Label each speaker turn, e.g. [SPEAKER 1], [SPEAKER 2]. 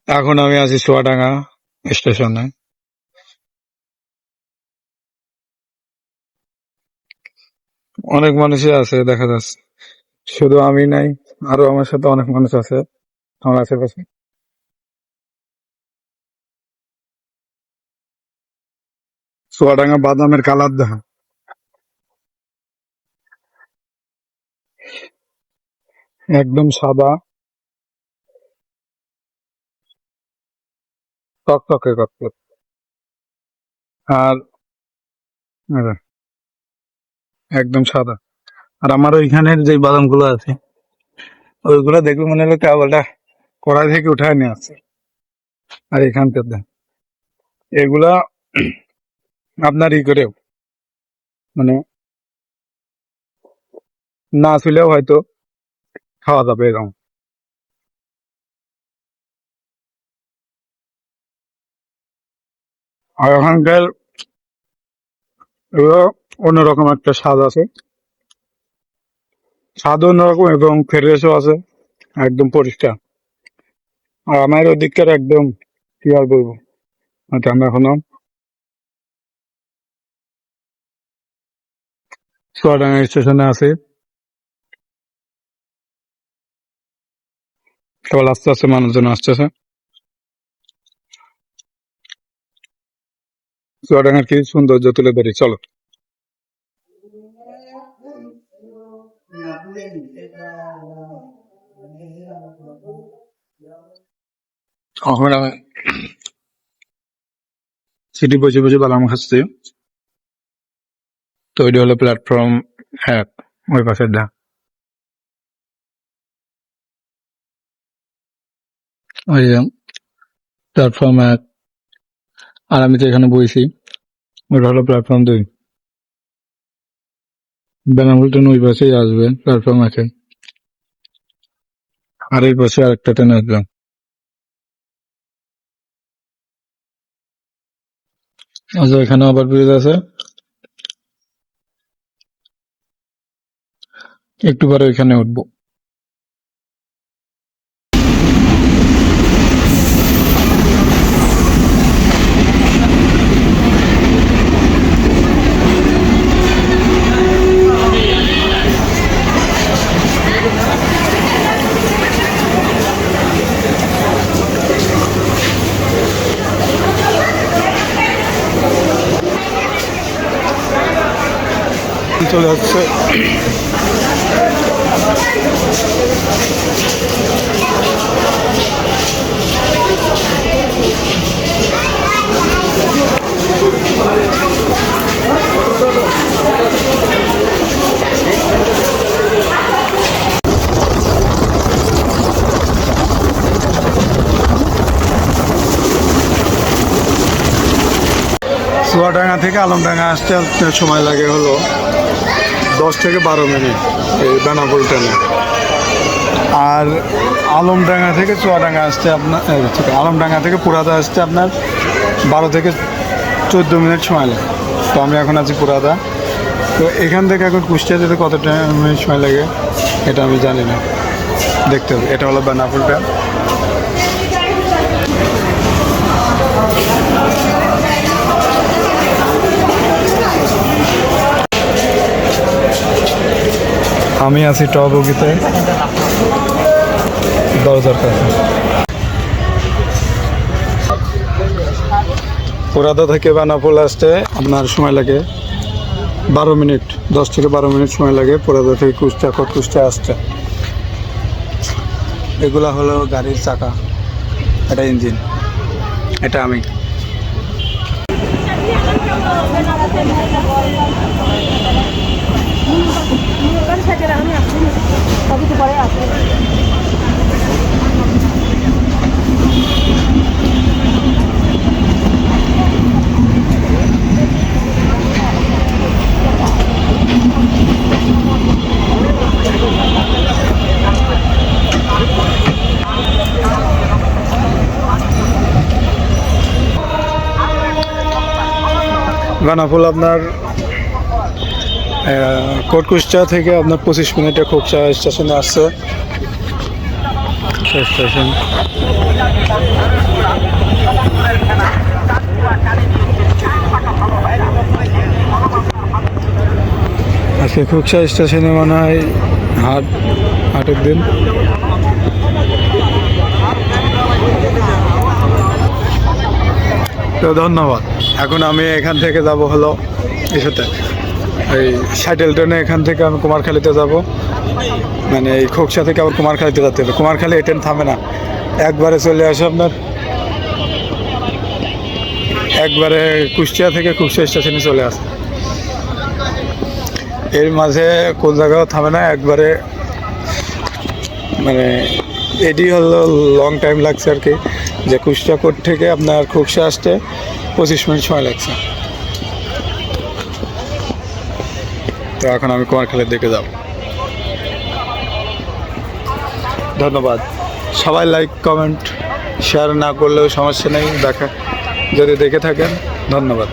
[SPEAKER 1] এখন আমি আছি চুয়াডাঙ্গা স্টেশনে। অনেক মানুষই আছে দেখা যাচ্ছে, শুধু আমি নাই, আরো আমার সাথে অনেক মানুষ আছে আমার আশেপাশে। চুয়াডাঙ্গা বাদামের কালার দেখা, একদম সাদা, টকটকে টকটক। আর এই যে, একদম সাদা। আর আমার ওইখানের যে বাদাম গুলো আছে ওইগুলো দেখবে মনে হলো কেবলটা কড়াই থেকে উঠায় নিয়ে আসছে। আর এখানকার দেখ, এগুলা আপনার ই করেও, মানে না ছিলেও হয়তো খাওয়া যাবে এরকম। আর ওখানকার এগুলো অন্যরকম একটা স্বাদ আছে, স্বাদ অন্যরকম এবং ফ্রেশও আছে, একদম পরিষ্কার। আর আমার ওদিককার একদম কি আর বলবো, আচ্ছা আমরা এখনো চুয়াডাঙ্গা স্টেশনে আছি। কেবল আস্তে আস্তে মানুষজন আসতেছে। চুয়াডাঙ্গার কি সৌন্দর্য তুলে ধরি, চলো। এখন আমি সিটি বসে বসে বাদাম খাচ্ছি। তো ওইটা হলো প্ল্যাটফর্ম 1, ওই পাশের দা, ওই যে প্ল্যাটফর্ম 1। আর আমি তো এখানে বইছি, ওটা হলো প্ল্যাটফর্ম 2। বেনাপোল ট্রেন ওই পাশেই আসবে, প্ল্যাটফর্ম 1-এ। আর এই পাশে আরেকটা ট্রেন আসবে। আচ্ছা, এখানে আবার ব্রিজ আছে, একটু পরে ওইখানে উঠবো। চলে যাচ্ছে চুয়াডাঙ্গা থেকে আলমডাঙ্গা আসতে আপনার সময় লাগে হলো 10 থেকে 12 মিনিট এই বেনাপোল ট্রেনে। আর আলমডাঙ্গা থেকে চুয়াডাঙ্গা আসতে আপনার আলমডাঙ্গা থেকে পুরাদা আসতে আপনার 12 থেকে 14 মিনিট সময় লাগে। তো আমি এখন আছি পুরাদা। তো এখান থেকে এখন কুষ্টিয়া যেতে কত মিনিট সময় লাগে এটা আমি জানি না, দেখতে হবে। এটা হলো বেনাপোল ট্রেন। আমি আছি টবগিতে, দরজার কাছে। পুরাদা থেকে বেনাপোল আসতে আপনার সময় লাগে 12 মিনিট, 10 থেকে 12 মিনিট সময় লাগে পুরাদা থেকে কুষ্টিয়া, কুষ্টিয়া আসতে। এগুলা হলো গাড়ির চাকা, এটা ইঞ্জিন, এটা আমি। বেনাপোল আপনার কুষ্টিয়া থেকে আপনার 25 মিনিটে খোকসা স্টেশনে আসছে, স্টেশন। আজকে খুকসা স্টেশনে মনে হয় হাটের দিন। তো ধন্যবাদ। এখন আমি এখান থেকে যাব হলো এসাতে এই শাটেল ট্রেনে, এখান থেকে আমি কুমারখালীতে যাব। মানে এই খোকসা থেকে আবার কুমারখালীতে যেতে হবে। কুমারখালী এই ট্রেন থামে না, একবারে চলে আসে আপনার একবারে কুষ্টিয়া থেকে খুকসা স্টেশনে চলে আসে। এর মাঝে কোন জায়গাও থামে না, একবারে মানে এটি হলো লং টাইম লাগছে আর কি, যে কুষ্টিয়া কোর্ট থেকে আপনার খুকসা আসতে 25 মিনিট সময় লাগছে। তো এখন আমি কুমারখালীর দিকে যাব। ধন্যবাদ। সবাই লাইক কমেন্ট শেয়ার না করলেও সমস্যা নেই, যদি দেখে থাকেন ধন্যবাদ।